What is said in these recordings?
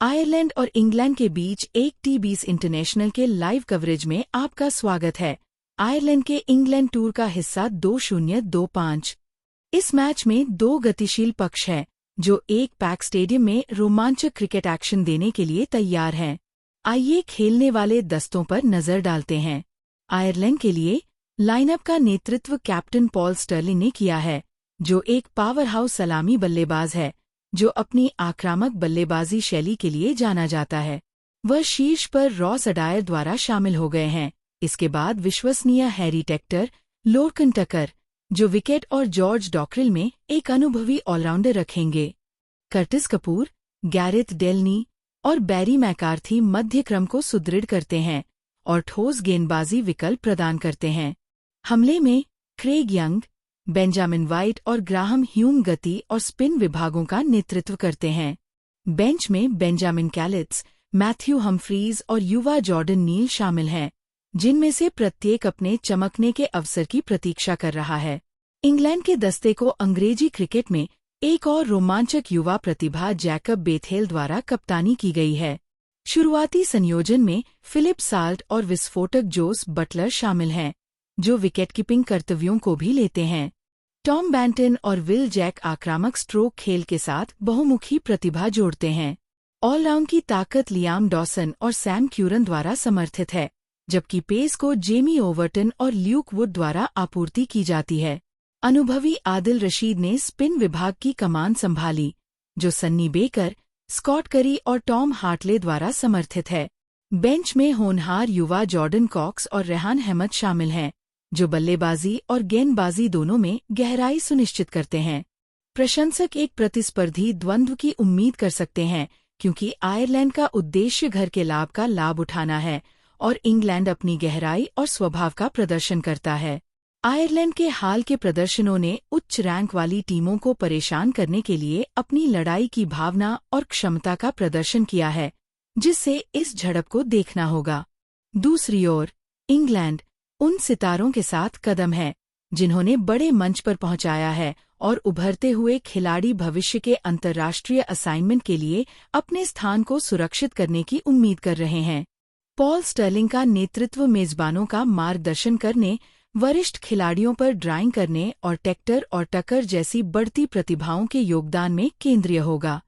Ireland और England के बीच एक T20 इंटरनेशनल के लाइव कवरेज में आपका स्वागत है। आयरलैंड के इंग्लैंड टूर का हिस्सा 2-0-2-5। इस मैच में दो गतिशील पक्ष हैं, जो एक पैक स्टेडियम में रोमांचक क्रिकेट एक्शन देने के लिए तैयार हैं। आइए खेलने वाले दस्तों पर नजर डालते हैं। आयरलैंड के लिए लाइनअप का नेतृत्व कैप्टन पॉल स्टर्लिंग ने किया है, जो एक पावरहाउस सलामी बल्लेबाज है जो अपनी आक्रामक बल्लेबाजी शैली के लिए जाना जाता है। वह शीर्ष पर रॉस अडायर द्वारा शामिल हो गए हैं। इसके बाद विश्वसनीय हैरी टेक्टर, लोर्कन टकर, जो विकेट, और जॉर्ज डॉक्रिल में एक अनुभवी ऑलराउंडर रखेंगे। कर्टिस कपूर, गैरेथ डेलनी और बैरी मैकार्थी मध्य क्रम को सुदृढ़ करते हैं और ठोस गेंदबाजी विकल्प प्रदान करते हैं। हमले में क्रेग यंग, बेंजामिन वाइट और ग्राहम ह्यूम गति और स्पिन विभागों का नेतृत्व करते हैं। बेंच में बेंजामिन कैलिट्स, मैथ्यू हम्फ्रीज और युवा जॉर्डन नील शामिल हैं, जिनमें से प्रत्येक अपने चमकने के अवसर की प्रतीक्षा कर रहा है। इंग्लैंड के दस्ते को अंग्रेजी क्रिकेट में एक और रोमांचक युवा प्रतिभा जैकब बेथेल द्वारा कप्तानी की गई है। शुरुआती संयोजन में फिलिप साल्ट और विस्फोटक जोस बटलर शामिल हैं, जो विकेटकीपिंग कर्तव्यों को भी लेते हैं। टॉम बैंटन और विल जैक आक्रामक स्ट्रोक खेल के साथ बहुमुखी प्रतिभा जोड़ते हैं। ऑलराउंड की ताकत लियाम डॉसन और सैम क्यूरन द्वारा समर्थित है, जबकि पेस को जेमी ओवर्टन और ल्यूक वुड द्वारा आपूर्ति की जाती है। अनुभवी आदिल रशीद ने स्पिन विभाग की कमान संभाली, जो सन्नी बेकर, स्कॉट करी और टॉम हार्टले द्वारा समर्थित है। बेंच में होनहार युवा जॉर्डन कॉक्स और रेहान अहमद शामिल हैं, जो बल्लेबाजी और गेंदबाजी दोनों में गहराई सुनिश्चित करते हैं। प्रशंसक एक प्रतिस्पर्धी द्वंद्व की उम्मीद कर सकते हैं, क्योंकि आयरलैंड का उद्देश्य घर के लाभ का लाभ उठाना है और इंग्लैंड अपनी गहराई और स्वभाव का प्रदर्शन करता है। आयरलैंड के हाल के प्रदर्शनों ने उच्च रैंक वाली टीमों को परेशान करने के लिए अपनी लड़ाई की भावना और क्षमता का प्रदर्शन किया है, जिससे इस झड़प को देखना होगा। दूसरी ओर इंग्लैंड उन सितारों के साथ कदम है जिन्होंने बड़े मंच पर पहुंचाया है और उभरते हुए खिलाड़ी भविष्य के अंतर्राष्ट्रीय असाइनमेंट के लिए अपने स्थान को सुरक्षित करने की उम्मीद कर रहे हैं। पॉल स्टर्लिंग का नेतृत्व मेजबानों का मार्गदर्शन करने, वरिष्ठ खिलाड़ियों पर ड्राइंग करने और टेक्टर और टकर जैसी बढ़ती प्रतिभाओं के योगदान में केंद्रीय होगा।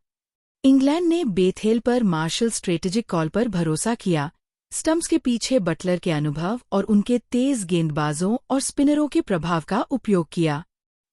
इंग्लैंड ने बेथेल पर मार्शल स्ट्रेटेजिक कॉल पर भरोसा किया, स्टंप्स के पीछे बटलर के अनुभव और उनके तेज गेंदबाजों और स्पिनरों के प्रभाव का उपयोग किया।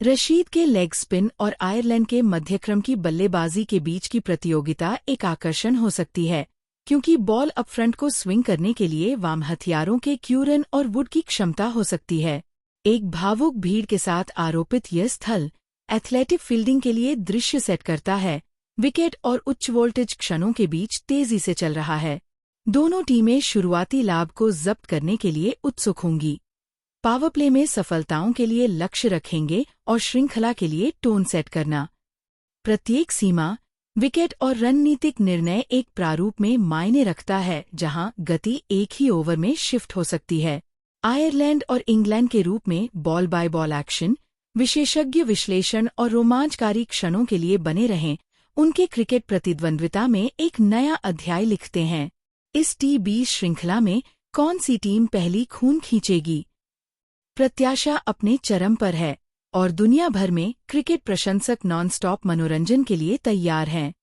रशीद के लेग स्पिन और आयरलैंड के मध्यक्रम की बल्लेबाजी के बीच की प्रतियोगिता एक आकर्षण हो सकती है, क्योंकि बॉल अपफ्रंट को स्विंग करने के लिए वाम हथियारों के क्यूरन और वुड की क्षमता हो सकती है। एक भावुक भीड़ के साथ आरोपित यह स्थल एथलेटिक फील्डिंग के लिए दृश्य सेट करता है। विकेट और उच्च वोल्टेज क्षणों के बीच तेजी से चल रहा है। दोनों टीमें शुरुआती लाभ को जब्त करने के लिए उत्सुक होंगी, पावर प्ले में सफलताओं के लिए लक्ष्य रखेंगे और श्रृंखला के लिए टोन सेट करना। प्रत्येक सीमा, विकेट और रणनीतिक निर्णय एक प्रारूप में मायने रखता है, जहां गति एक ही ओवर में शिफ्ट हो सकती है। आयरलैंड और इंग्लैंड के रूप में बॉल बाय बॉल एक्शन, विशेषज्ञ विश्लेषण और रोमांचकारी क्षणों के लिए बने रहें, उनके क्रिकेट प्रतिद्वंद्विता में एक नया अध्याय लिखते हैं। इस T20 श्रृंखला में कौन सी टीम पहली खून खींचेगी? प्रत्याशा अपने चरम पर है और दुनिया भर में क्रिकेट प्रशंसक नॉन स्टॉप मनोरंजन के लिए तैयार हैं।